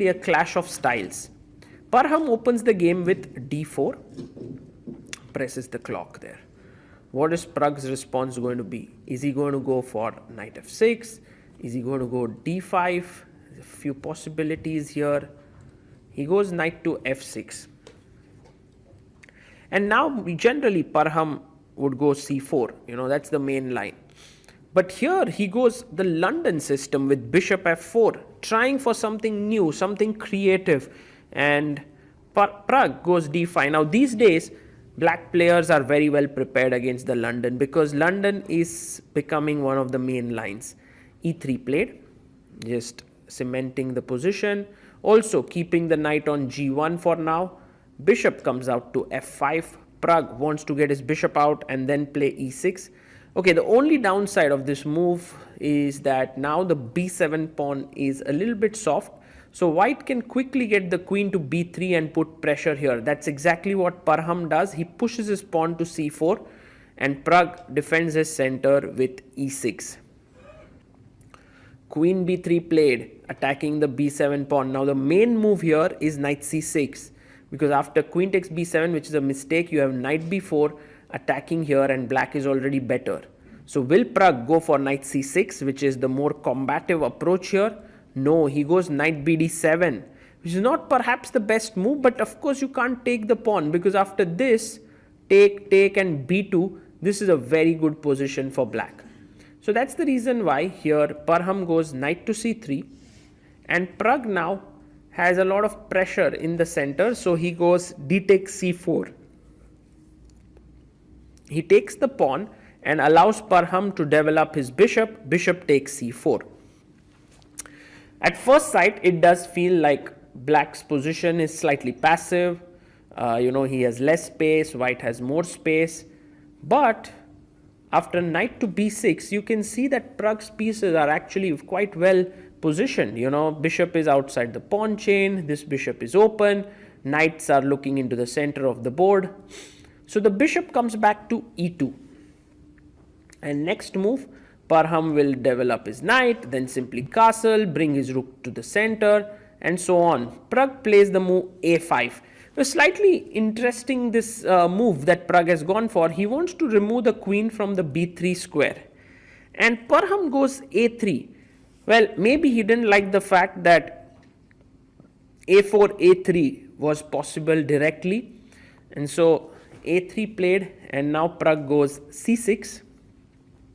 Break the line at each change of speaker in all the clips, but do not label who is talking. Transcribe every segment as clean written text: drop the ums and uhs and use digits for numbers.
a clash of styles. Parham opens the game with d4, presses the clock there. What is Pragg's response going to be? Is he going to go for knight f6? Is he going to go d5? There's a few possibilities here. He goes knight to f6. And now generally Parham would go c4, that's the main line. But here he goes the London system with bishop f4, trying for something new, something creative, and Pragg goes d5. Now these days black players are very well prepared against the London because London is becoming one of the main lines. e3 played, just cementing the position, also keeping the knight on g1 for now. Bishop comes out to f5. Pragg wants to get his bishop out and then play e6. Okay, the only downside of this move is that now the b7 pawn is a little bit soft. So white can quickly get the queen to b3 and put pressure here. That's exactly what Parham does. He pushes his pawn to c4 and Pragg defends his center with e6. Queen b3 played, attacking the b7 pawn. Now the main move here is knight c6, because after queen takes b7, which is a mistake, you have knight b4 attacking here and black is already better. So will Pragg go for knight c6, which is the more combative approach here? No, he goes knight bd7, which is not perhaps the best move, but of course you can't take the pawn, because after this, take and b2, this is a very good position for black. So that's the reason why here Parham goes knight to c3, and Pragg now has a lot of pressure in the center, so he goes d takes c4. He takes the pawn and allows Parham to develop his bishop. Bishop takes c4. At first sight, it does feel like black's position is slightly passive. He has less space, white has more space. But after knight to b6, you can see that Pragg's pieces are actually quite well positioned. Bishop is outside the pawn chain, this bishop is open, knights are looking into the center of the board. So the bishop comes back to e2. And next move, Parham will develop his knight, then simply castle, bring his rook to the center, and so on. Pragg plays the move a5. It's slightly interesting, this move that Pragg has gone for. He wants to remove the queen from the b3 square. And Parham goes a3. Well, maybe he didn't like the fact that a4, a3 was possible directly. And so a3 played, and now Pragg goes c6.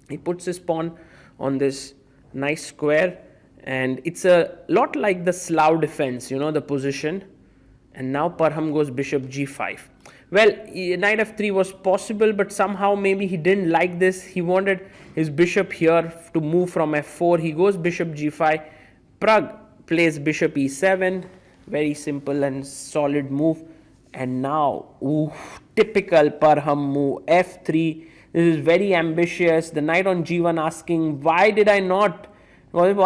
He puts his pawn on this nice square, and it's a lot like the Slav defense, the position. And now Parham goes bishop g5. Well, knight f3 was possible, but somehow maybe he didn't like this. He wanted his bishop here to move from f4. He goes bishop g5. Pragg plays bishop e7. Very simple and solid move. And now, typical Parham move, f3. This is very ambitious. The knight on g1 asking, why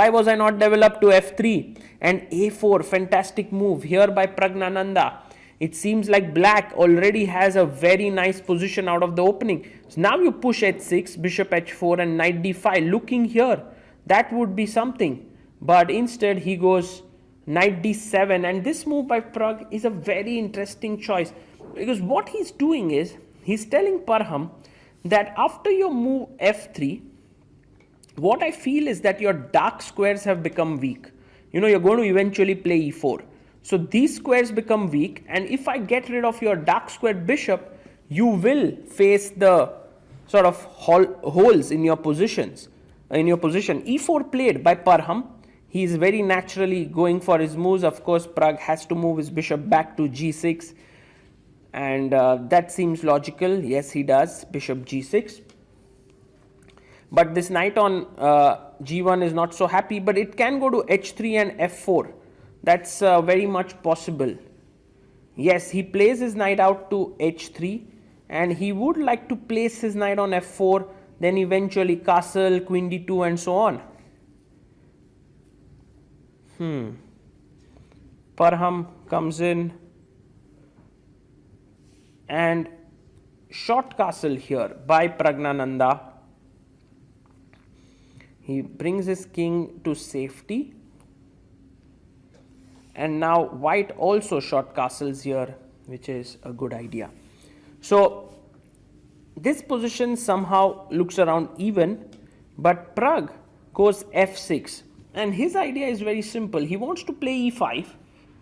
was I not developed to f3? And a4, fantastic move here by Praggnanandhaa. It seems like black already has a very nice position out of the opening. So now you push h6, bishop h4 and knight d5. Looking here, that would be something. But instead he goes knight d7, and this move by Pragg is a very interesting choice, because what he's doing is, he's telling Parham that after your move f3, what I feel is that your dark squares have become weak. You're going to eventually play e4. So these squares become weak, and if I get rid of your dark squared bishop, you will face the sort of holes in your positions. E4 played by Parham. He is very naturally going for his moves. Of course, Pragg has to move his bishop back to g6, and that seems logical. Yes, he does, bishop g6. But this knight on g1 is not so happy, but it can go to h3 and f4. That's very much possible. Yes, he plays his knight out to h3, and he would like to place his knight on f4, then eventually castle, queen d2 and so on. Parham comes in and short castle here by Praggnanandhaa. He brings his king to safety. and now white also short castles here, which is a good idea. So this position somehow looks around even, but Pragg goes f6, and his idea is very simple. He wants to play e5,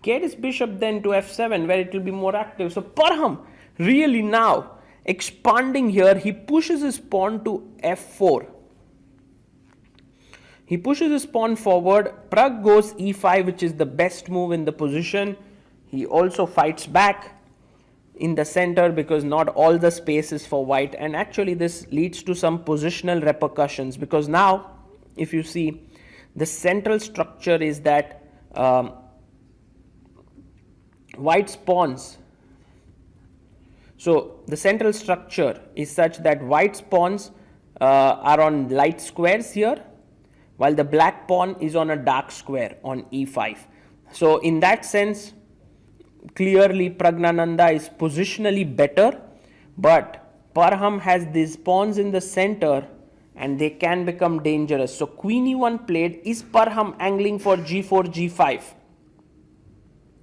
get his bishop then to f7 where it will be more active. So Parham really now expanding here, he pushes his pawn to f4. He pushes his pawn forward. Pragg goes e5, which is the best move in the position. He also fights back in the center because not all the space is for white, and actually this leads to some positional repercussions, because now if you see, the central structure is that white's pawns, so the central structure is such that white's pawns are on light squares here, while the black pawn is on a dark square on e5. So in that sense, clearly Praggnanandhaa is positionally better, but Parham has these pawns in the center and they can become dangerous. So queen e1 played. Is Parham angling for g4, g5?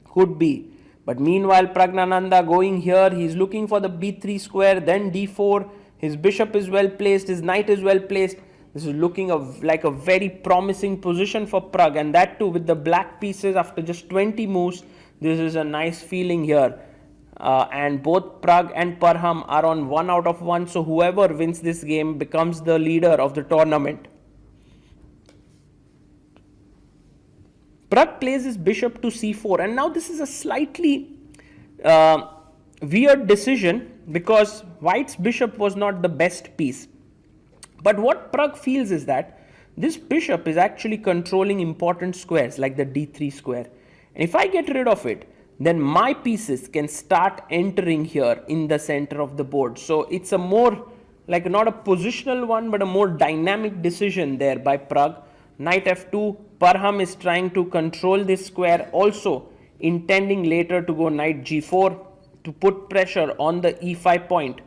Could be. But meanwhile, Praggnanandhaa going here, he is looking for the b3 square, then d4. His bishop is well placed, his knight is well placed. This is looking like a very promising position for Pragg, and that too with the black pieces after just 20 moves. This is a nice feeling here, and both Pragg and Parham are on 1 out of 1, so whoever wins this game becomes the leader of the tournament. Pragg plays his bishop to c4, and now this is a slightly weird decision because white's bishop was not the best piece. But what Pragg feels is that this bishop is actually controlling important squares like the d3 square. And if I get rid of it, then my pieces can start entering here in the center of the board. So it's a more, like not a positional one, but a more dynamic decision there by Pragg. Knight f2, Parham is trying to control this square, also intending later to go knight g4 to put pressure on the e5 point.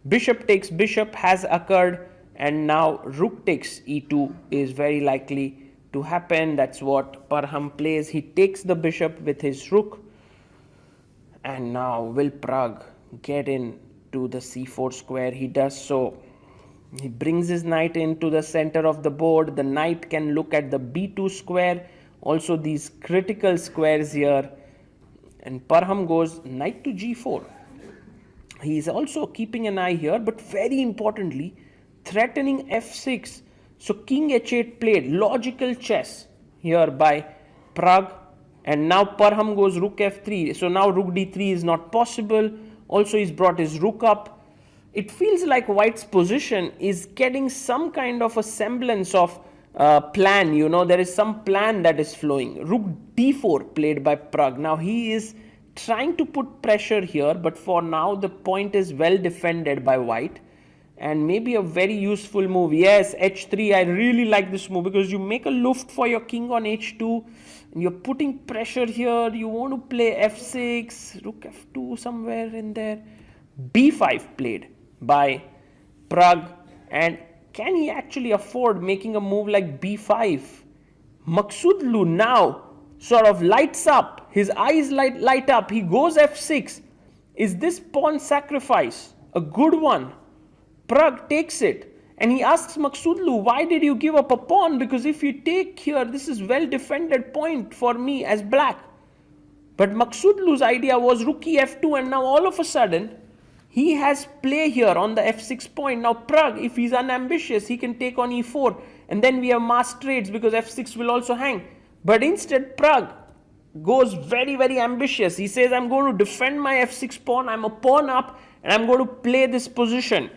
Bishop takes bishop has occurred, and now rook takes e2 is very likely to happen. That's what Parham plays. He takes the bishop with his rook, and now will Pragg get into the c4 square? He does so. He brings his knight into the center of the board. The knight can look at the b2 square, also these critical squares here, and Parham goes knight to g4. He is also keeping an eye here, but very importantly threatening f6. So king h8 played, logical chess here by Pragg, and now Parham goes rook f3. So now rook d3 is not possible. Also he's brought his rook up. It feels like white's position is getting some kind of a semblance of plan. You know, there is some plan that is flowing. Rook d4 played by Pragg. Now he is trying to put pressure here, but for now the point is well defended by white. And maybe a very useful move. Yes, h3. I really like this move because you make a luft for your king on h2 and you're putting pressure here. You want to play f6, rook f2 somewhere in there. b5 played by Pragg, and can he actually afford making a move like b5? Maghsoodloo now sort of lights up. His eyes light up. He goes f6. Is this pawn sacrifice a good one? Pragg takes it, and he asks Maghsoodloo, why did you give up a pawn? Because if you take here, this is well defended point for me as black. But Maghsoodloo's idea was rook e f2, and now all of a sudden he has play here on the f6 point. Now Pragg, if he's unambitious, he can take on e4, and then we have mass trades because f6 will also hang. But instead Pragg goes very, very ambitious. He says, I'm going to defend my f6 pawn, I'm a pawn up, and I'm going to play this position.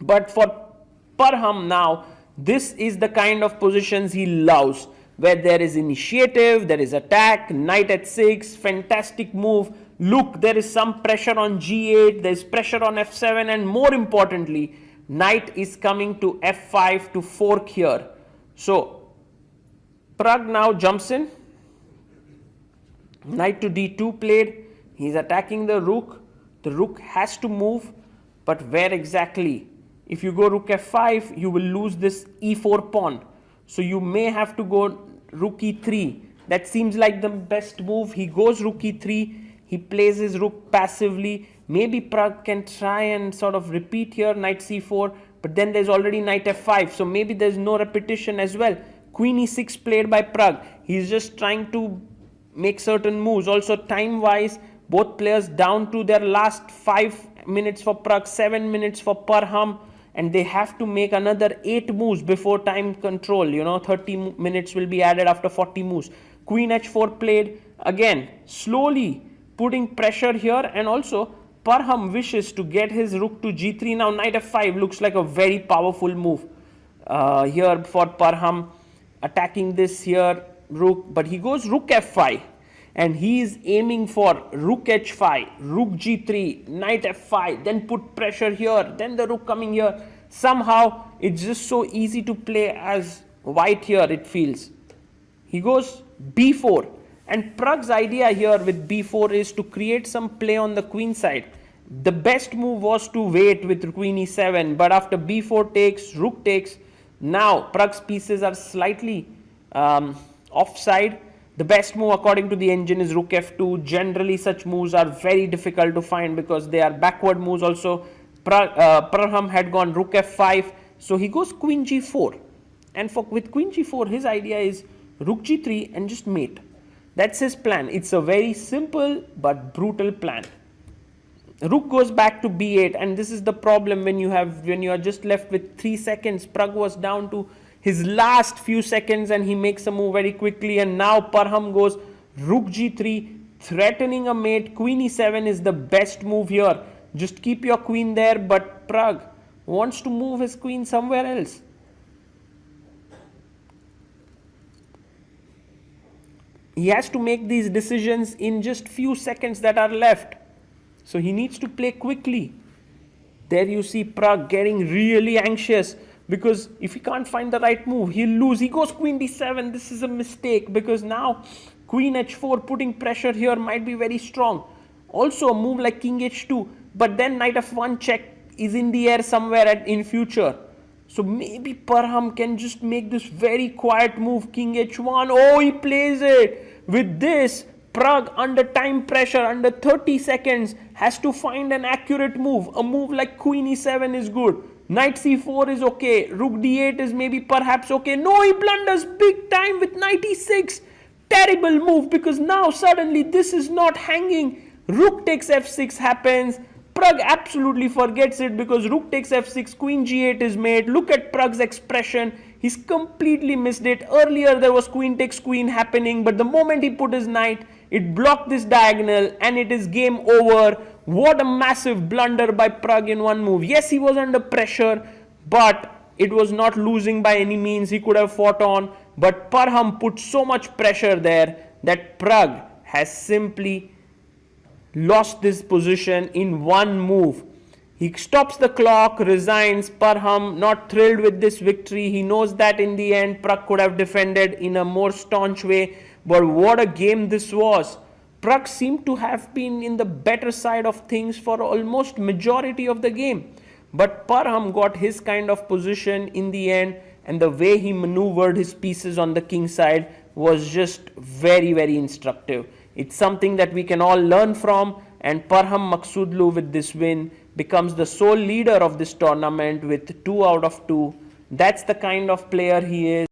But for Parham now, this is the kind of positions he loves, where there is initiative, there is attack, knight h6, fantastic move. Look, there is some pressure on g8, there is pressure on f7, and more importantly, knight is coming to f5 to fork here. So Pragg now jumps in, knight to d2 played, he is attacking the rook has to move, but where exactly? If you go rook f5, you will lose this e4 pawn. So you may have to go rook e3. That seems like the best move. He goes rook e3. He plays his rook passively. Maybe Pragg can try and sort of repeat here, knight c4. But then there's already knight f5. So maybe there's no repetition as well. Queen e6 played by Pragg. He's just trying to make certain moves. Also time-wise, both players down to their last 5 minutes for Pragg, 7 minutes for Parham. And they have to make another 8 moves before time control. 30 minutes will be added after 40 moves. Queen h4 played. Again, slowly putting pressure here, and also Parham wishes to get his rook to g3. Now knight f5 looks like a very powerful move here for Parham, attacking this here rook, but he goes rook f5 and he is aiming for rook h5, rook g3, knight f5, then put pressure here, then the rook coming here. Somehow it's just so easy to play as white here, it feels. He goes b4, and Pragg's idea here with b4 is to create some play on the queen side. The best move was to wait with queen e7, but after b4 takes, rook takes, now Pragg's pieces are slightly offside. The best move according to the engine is rook f2. Generally such moves are very difficult to find because they are backward moves. Also Parham had gone rook f5, so he goes queen g4, and with queen g4 his idea is rook g3 and just mate. That's his plan. It's a very simple but brutal plan. Rook goes back to b8, and this is the problem when you are just left with 3 seconds. Pragg was down to his last few seconds and he makes a move very quickly, and now Parham goes rook g3, threatening a mate. Queen e7 is the best move here. Just keep your queen there, but Pragg wants to move his queen somewhere else. He has to make these decisions in just few seconds that are left. So he needs to play quickly. There you see Pragg getting really anxious because if he can't find the right move, he'll lose. He goes queen d7. This is a mistake because now queen h4 putting pressure here might be very strong. Also a move like king h2, but then knight f1 check is in the air somewhere in future. So maybe Parham can just make this very quiet move, king h1. Oh, he plays it. With this, Pragg under time pressure, under 30 seconds, has to find an accurate move. A move like queen e7 is good. Knight c4 is okay. Rook d8 is maybe perhaps okay. No, he blunders big time with knight e6. Terrible move because now suddenly this is not hanging. Rook takes f6 happens. Pragg absolutely forgets it because rook takes f6, queen g8 is made. Look at Pragg's expression. He's completely missed it. Earlier there was queen takes queen happening, but the moment he put his knight, it blocked this diagonal and it is game over. What a massive blunder by Pragg in one move. Yes, he was under pressure, but it was not losing by any means. He could have fought on, but Parham put so much pressure there that Pragg has simply lost this position in one move. He stops the clock, resigns. Parham not thrilled with this victory. He knows that in the end Pragg could have defended in a more staunch way, but what a game this was. Pragg seemed to have been in the better side of things for almost majority of the game, but Parham got his kind of position in the end, and the way he maneuvered his pieces on the king side was just very, very instructive. It's something that we can all learn from, and Parham Maghsoodloo with this win becomes the sole leader of this tournament with 2 out of 2. That's the kind of player he is.